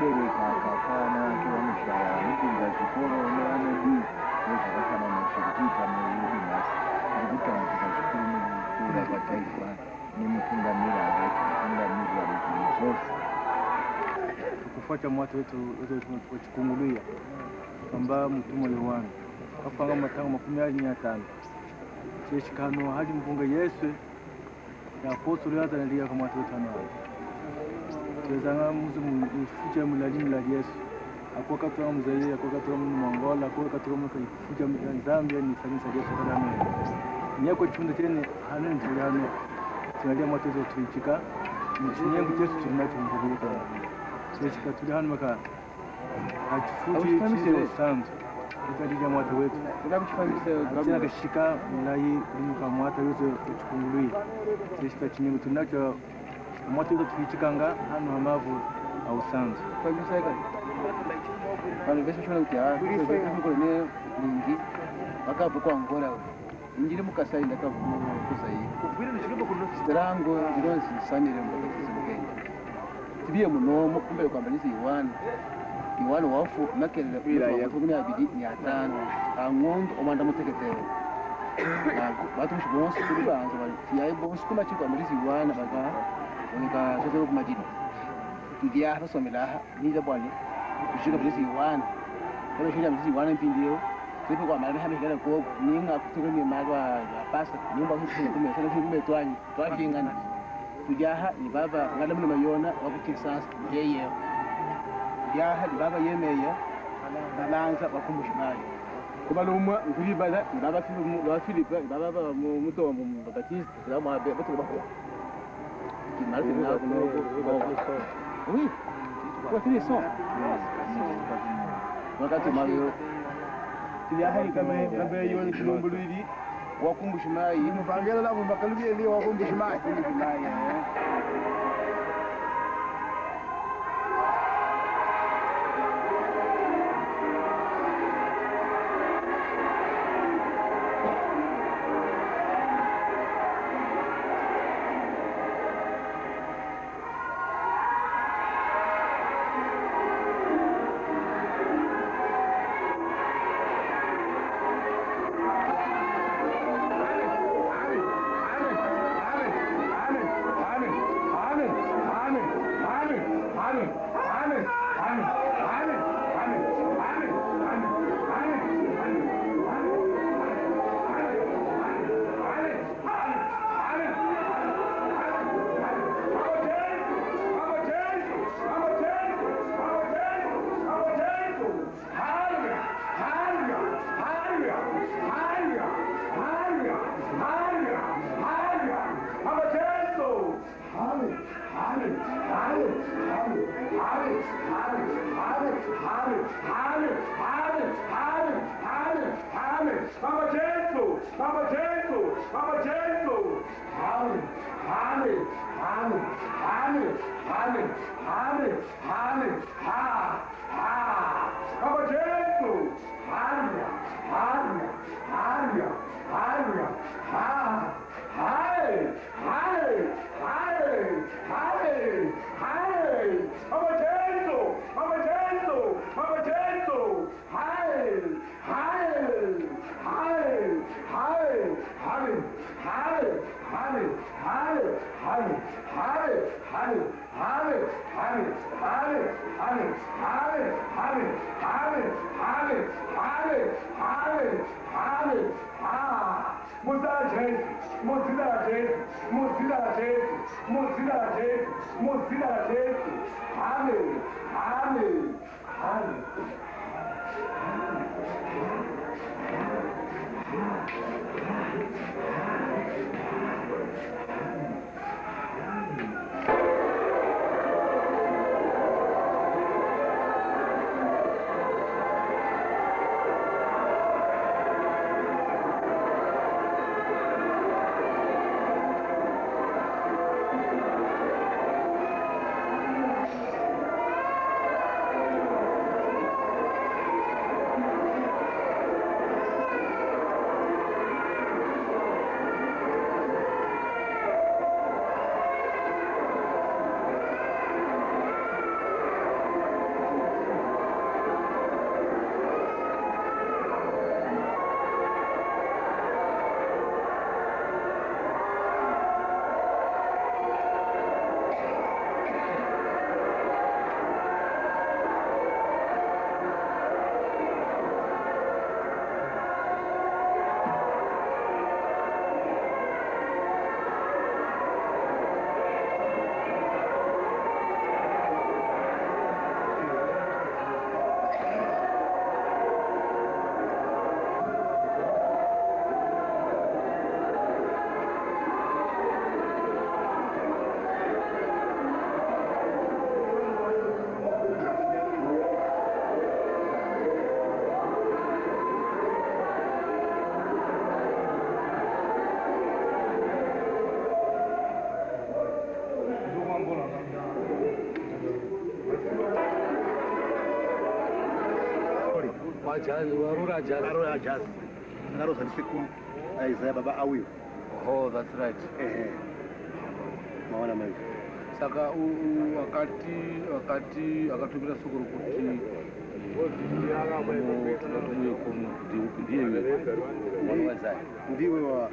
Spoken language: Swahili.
abereka akakwana kivamushaya nopinda zvikoro nevanodi nezvakafana nezviri kuita muudinasi ari kutambudzika zvikuru mukukura kwataifa nemutungamiri akatungamirira muzvinhu zvose. Kufuata mwatu wetu wachikunguluya kwamba mtume Yohana afanga matango 15 cheshikano hadi mpunga Yesu ya apostoli yazanalia kama watu wetu nao tezanga muzimu ifucha mulali Yesu akwa katoa mzaye akwa katoa Mongola akwa katoa mfucha Zambia ni kanisa Yesu kada mimi nyako chunda tena hanen tulano tunalia mwatu wetu tuichika mchinyengo Yesu tunacho mburuka cheshika tulano maka achifuchi santo tukalia mwatu wetu tena kashika mlai kunuka mwatu wetu kuchukunguluya cheshika chinyengo tunacho mwatu wetu tuichikanga hano hamavu au santo kwa hivyo sasa kana vesa shona utia kwa ne ningi akapo kwa ngora injiri mukasai ndakavuka kusai kubwira nishirimo kuno strango ndironzi sanire mukazimukenya tibiye munomo kumbe kwamba nisi Iwana wafu nakelele bila ya 12 angondo omanda muteketero batu mshibonsi kulibanza yayi bonsi kuma chikwa malizi Iwana baka onika sotero kumajini tudia basomela niza bwani kushika malizi Iwana kama shika malizi Iwana mpindio sipo kwa mara hame kala ko ninga kutoka ni magwa pasa nyumba mtu kume sana kume twakingana tujaha ni baba ngala mna mayona wakutisasa yeye ya hadi baba yemeya balanza bakumbushimayo kuba lumwa nguri bada baba Philippe baba muto mu Baptiste baba bato bako kimali na oui kwa tini son wakati mario ya hadi kama yoni kilumbulili wakumbushimayo muvangela la mbakalubie ndio wakumbushimayo Arora Jazz. Narosa siku Isaiah baba awiyo. Oh, that's right. Maona mengi. Saka wakati akatumira sokoro kuti ndiwe wa